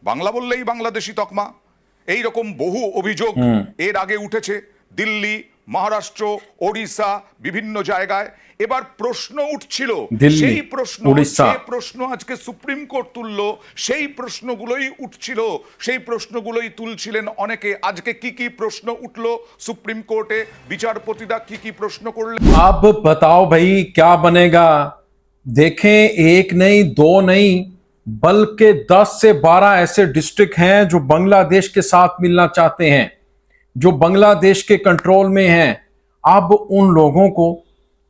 বাংলা বললেই বাংলাদেশি তকমা, এই রকম বহু অভিযোগ এর আগে উঠেছে দিল্লি, মহারাষ্ট্র, ওড়িশা, বিভিন্ন জায়গায়। এবার প্রশ্ন উঠছিল, সেই প্রশ্ন, যে প্রশ্ন আজকে সুপ্রিম কোর্ট তুললো, সেই প্রশ্নগুলোই উঠছিল, সেই প্রশ্নগুলোই তুলছিলেন অনেকে। আজকে কি কি প্রশ্ন উঠলো সুপ্রিম কোর্টে, বিচারপতিরা কি কি প্রশ্ন করলেন? अब बताओ भाई क्या बनेगा। देखें, एक नहीं दो नहीं बल्कि 10 से 12 ऐसे डिस्ट्रिक्ट हैं जो बांग्लादेश के साथ मिलना चाहते हैं, जो बांग्लादेश के कंट्रोल में हैं। अब उन लोगों को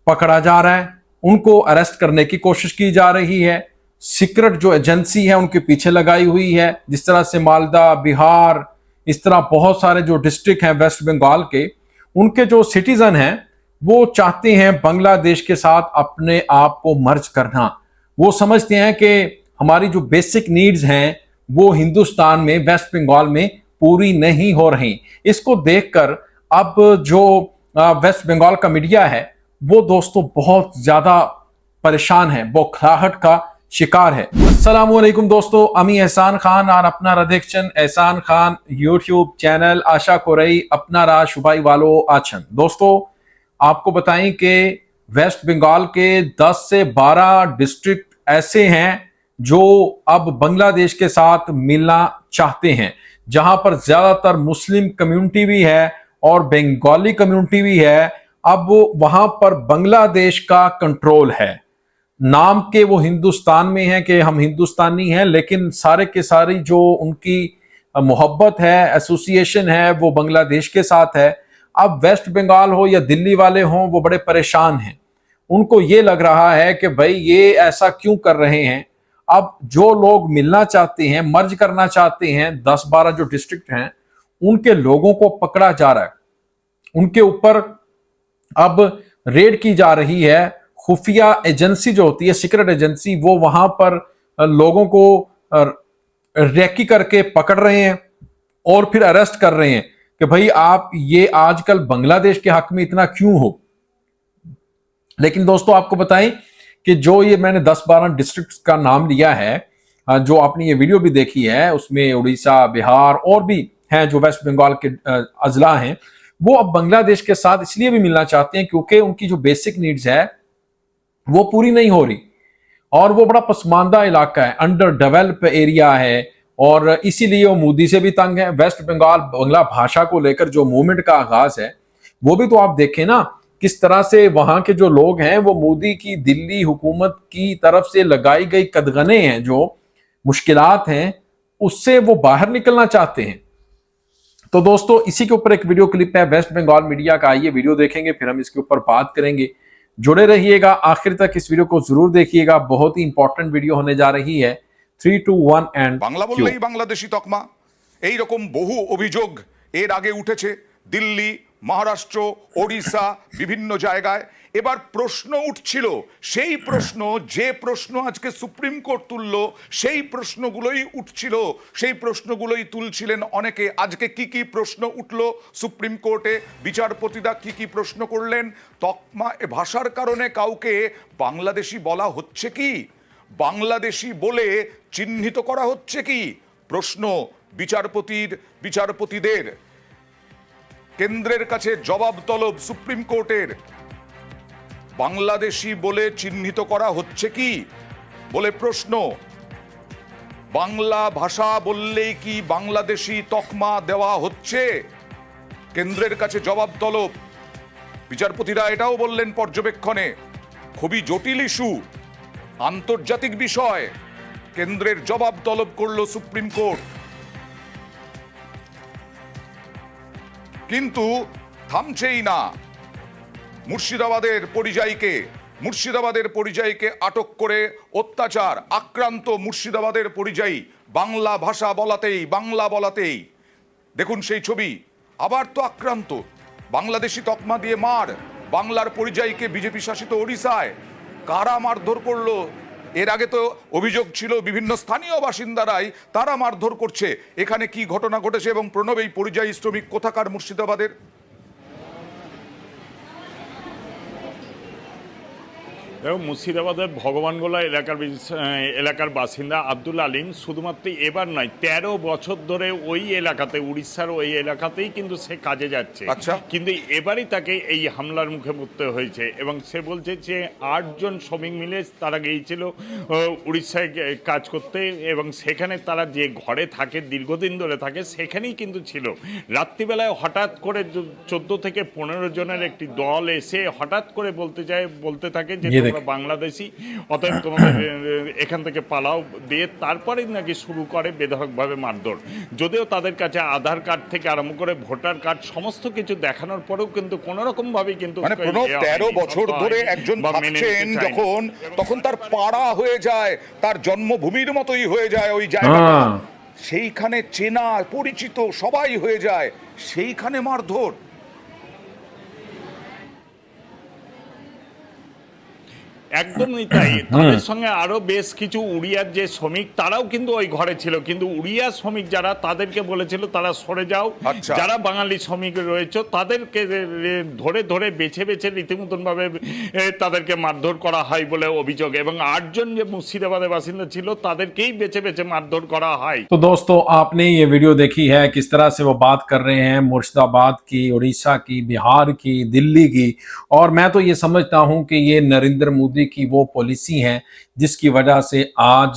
पकड़ा जा रहा है, उनको अरेस्ट करने की कोशिश की जा रही है। सीक्रेट जो एजेंसी है उनके पीछे लगाई हुई है, जिस तरह से मालदा, बिहार, इस तरह बहुत सारे जो डिस्ट्रिक्ट हैं वेस्ट बंगाल के, उनके जो सिटीजन हैं वो चाहते हैं बांग्लादेश के साथ अपने आप को मर्ज करना। वो समझते हैं कि हमारी जो बेसिक नीड्स हैं वो हिंदुस्तान में, वेस्ट बंगाल में पूरी नहीं हो रही। इसको देखकर अब जो वेस्ट बंगाल का मीडिया है वो दोस्तों बहुत ज्यादा परेशान है, बौखलाहट का शिकार है। अस्सलामुअलैकुम दोस्तों, अमी एहसान खान और अपना देखছেন एहसान खान यूट्यूब चैनल। आशा कोरई अपना रा शुभाई वालो आछन। दोस्तों आपको बताएं कि वेस्ट बंगाल के 10 से 12 डिस्ट्रिक्ट ऐसे हैं जो अब बांग्लादेश के साथ मिलना चाहते हैं, जहां पर ज्यादातर मुस्लिम कम्युनिटी भी है और बंगाली कम्युनिटी भी है। अब वहां पर बांग्लादेश का कंट्रोल है। नाम के वो हिंदुस्तान में है कि हम हिंदुस्तानी हैं, लेकिन सारे के सारी जो उनकी मोहब्बत है, एसोसिएशन है, वो बांग्लादेश के साथ है। अब वेस्ट बंगाल हो या दिल्ली वाले हों, वो बड़े परेशान हैं। उनको ये लग रहा है कि भाई ये ऐसा क्यों कर रहे हैं। अब जो लोग मिलना चाहते हैं, मर्ज करना चाहते हैं, 10-12 जो डिस्ट्रिक्ट हैं, उनके लोगों को पकड़ा जा रहा है, उनके ऊपर अब रेड की जा रही है। खुफिया एजेंसी जो होती है, सीक्रेट एजेंसी, वो वहां पर लोगों को रेकी करके पकड़ रहे हैं और फिर अरेस्ट कर रहे हैं कि भाई आप ये आजकल बांग्लादेश के हक में इतना क्यों हो। लेकिन दोस्तों आपको बताएं कि जो ये मैंने 10-12 डिस्ट्रिक्ट का नाम लिया है, जो आपने ये वीडियो भी देखी है, उसमें उड़ीसा, बिहार और भी हैं जो वेस्ट बंगाल के अजला हैं, वो अब बांग्लादेश के साथ इसलिए भी मिलना चाहते हैं क्योंकि उनकी जो बेसिक नीड्स है वो पूरी नहीं हो रही और वो बड़ा पसमानदा इलाका है, अंडर डेवलप एरिया है और इसीलिए वो मोदी से भी तंग है। वेस्ट बंगाल बांग्ला भाषा को लेकर जो मूवमेंट का आगाज है वो भी तो आप देखें ना, किस तरह से वहां के जो लोग हैं वो मोदी की दिल्ली हुकूमत की तरफ से लगाई गई कदगने हैं, जो मुश्किलात हैं, उससे वो बाहर निकलना चाहते हैं। तो दोस्तों इसी के ऊपर एक वीडियो क्लिप है वेस्ट बंगाल मीडिया का, आइए वीडियो देखेंगे, फिर हम इसके ऊपर बात करेंगे। जुड़े रहिएगा, आखिर तक इस वीडियो को जरूर देखिएगा, बहुत ही इंपॉर्टेंट वीडियो होने जा रही है। 3, 2, 1 एंड বাংলা বললেই বাংলাদেশি তকমা, এই রকম বহু অভিযোগ এর আগে উঠেছে দিল্লি, মহারাষ্ট্র, ওড়িশা, বিভিন্ন জায়গায়। এবার প্রশ্ন উঠছিল, সেই প্রশ্ন, যে প্রশ্ন আজকে সুপ্রিম কোর্ট তুললো, সেই প্রশ্নগুলোই উঠছিল, সেই প্রশ্নগুলোই তুলছিলেন অনেকে। আজকে কি কি প্রশ্ন উঠলো সুপ্রিম কোর্টে, বিচারপতিরা কি কি প্রশ্ন করলেন? তকমা ভাষার কারণে কাউকে বাংলাদেশি বলা হচ্ছে কি, বাংলাদেশি বলে চিহ্নিত করা হচ্ছে কি, প্রশ্ন বিচারপতিদের কেন্দ্রের কাছে জবাব তলব সুপ্রিম কোর্টের। বাংলাদেশি বলে চিহ্নিত করা হচ্ছে কি বলে প্রশ্ন। বাংলা ভাষা বললেই কি বাংলাদেশি তকমা দেওয়া হচ্ছে? কেন্দ্রের কাছে জবাব তলব। বিচারপতিরা এটাও বললেন পর্যবেক্ষণে, খুবই জটিল ইস্যু, আন্তর্জাতিক বিষয়, কেন্দ্রের জবাব তলব করলো সুপ্রিম কোর্ট। কিন্তু থামছেই না। মুর্শিদাবাদের পরিযায়ীকে আটক করে অত্যাচার, আক্রান্ত মুর্শিদাবাদের পরিযায়ী, বাংলা ভাষা বলাতেই দেখুন সেই ছবি, আবার তো আক্রান্ত, বাংলাদেশি তকমা দিয়ে মার। বাংলার পরিযায়ীকে বিজেপি শাসিত ওড়িশায় কারা মারধর করলো? এর আগে তো অভিযোগ ছিল বিভিন্ন স্থানীয় বাসিন্দারাই তারা মারধর করছে। এখানে কি ঘটনা ঘটেছে এবং প্রণব এই পরিযায়ী শ্রমিক কোথাকার মুর্শিদাবাদের? এবং মুর্শিদাবাদের ভগবানগোলা এলাকার বাসিন্দা আব্দুল আলিম শুধুমাত্র এবার নয় 13 বছর ধরে ওই এলাকাতে, উড়িষ্যার ওই এলাকাতেই কিন্তু সে কাজে যাচ্ছে। আচ্ছা। কিন্তু এবারই তাকে এই হামলার মুখে পড়তে হয়েছে এবং সে বলছে যে 8 জন শ্রমিক মিলে তারা গিয়েছিল উড়িষ্যায় কাজ করতে এবং সেখানে তারা যে ঘরে থাকে দীর্ঘদিন ধরে থাকে সেখানেই কিন্তু ছিল। রাত্রিবেলায় হঠাৎ করে 14 থেকে 15 জনের একটি দল এসে হঠাৎ করে বলতে থাকে যে তোমরা বাংলাদেশি, অতএব তোমাদের এখান থেকে পালাও, দিয়ে তারপরেই নাকি শুরু করে বেধড়কভাবে মারধর। যদিও তাদের কাছে আধার কার্ড থেকে আরম্ভ করে ভোটার কার্ড সমস্ত কিছু দেখানোর পরেও কিন্তু কোন রকম ভাবে কিন্তু মানে 13 বছর ধরে একজন থাকছেন যখন, তখন তার পাড়া হয়ে যায়, তার জন্মভূমির মতোই হয়ে যায় ওই জায়গাটা, সেইখানে চেনা পরিচিত সবাই হয়ে যায়, সেইখানে মারধর। একদমই তাই। তাদের সঙ্গে আরো বেশ কিছু উড়িয়ার যে শ্রমিক তারাও কিন্তু ওই ঘরে ছিল, কিন্তু উড়িয়া শ্রমিক যারা তাদেরকে বলেছিল তারা সরে যাও। আচ্ছা। যারা বাঙালি শ্রমিক রয়েছে তাদেরকে ধরে ধরে বেছে বেছে রীতিমতন ভাবে তাদেরকে মারধর করা হয় বলে অভিযোগ, এবং 8 জন যে মুর্শিদাবাদের বাসিন্দা ছিল তাদেরকেই বেছে বেছে মারধর করা হয়। तो दोस्तों, आपने ये वीडियो देखी है किस तरह से वो बात कर रहे हैं मुर्शिदाबाद की, उड़ीसा की, बिहार की, दिल्ली की। और मैं तो ये समझता हूं कि ये नरेंद्र मोदी की वो पॉलिसी है जिसकी वजह से आज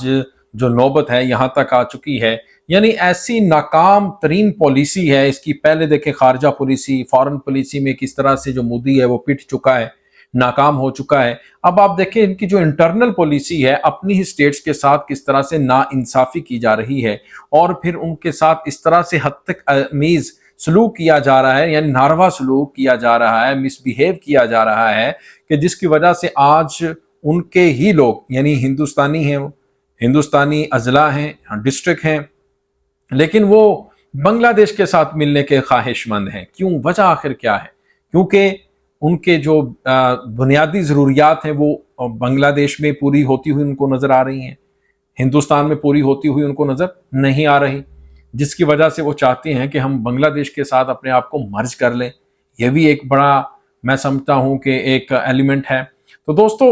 जो नौबत है यहां तक आ चुकी है। यानी ऐसी नाकाम तरीन पॉलिसी है इसकी। पहले देखें खारजा पॉलिसी, फॉरेन पॉलिसी में किस तरह से जो मोदी है वो पिट चुका है, नाकाम हो चुका है। अब आप देखें इनकी जो इंटरनल पॉलिसी है अपनी ही स्टेट्स के साथ किस तरह से नाइंसाफी की जा रही है और फिर उनके साथ इस तरह से हद तक अमीज सलूक किया जा रहा है, यानी नारवा सलूक किया जा रहा है, मिसबिहेव किया जा रहा है कि जिसकी वजह से आज उनके ही लोग, यानी हिंदुस्तानी हैं, वो हिंदुस्तानी अजला हैं, डिस्ट्रिक्ट हैं, लेकिन वो बांग्लादेश के साथ मिलने के ख्वाहिशमंद हैं। क्यों? वजह आखिर क्या है? क्योंकि उनके जो बुनियादी ज़रूरियात हैं वो बांग्लादेश में पूरी होती हुई उनको नज़र आ रही हैं, हिंदुस्तान में पूरी होती हुई उनको नज़र नहीं आ रही, जिसकी वजह से वो चाहते हैं कि हम बांग्लादेश के साथ अपने आप को मर्ज कर लें। यह भी एक बड़ा, मैं समझता हूं कि एक एलिमेंट है। तो दोस्तों,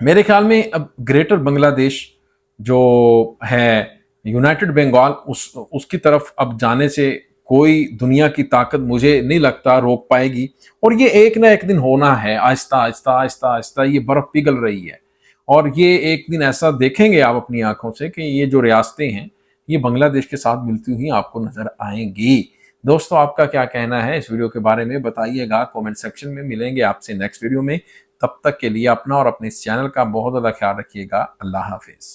मेरे ख्याल में अब ग्रेटर बांग्लादेश जो है, यूनाइटेड बंगाल, उसकी तरफ अब जाने से कोई दुनिया की ताकत मुझे नहीं लगता रोक पाएगी। और ये एक ना एक दिन होना है, आहिस्ता आहिस्ता आहिस्ता आहिस्ता ये बर्फ पिघल रही है और ये एक दिन ऐसा देखेंगे आप अपनी आंखों से कि ये जो रियासतें हैं ये बांग्लादेश के साथ मिलती हुई आपको नजर आएंगी। दोस्तों, आपका क्या कहना है इस वीडियो के बारे में बताइएगा कमेंट सेक्शन में। मिलेंगे आपसे नेक्स्ट वीडियो में, तब तक के लिए अपना और अपने इस चैनल का बहुत ज़्यादा ख्याल रखिएगा। अल्लाह हाफिज।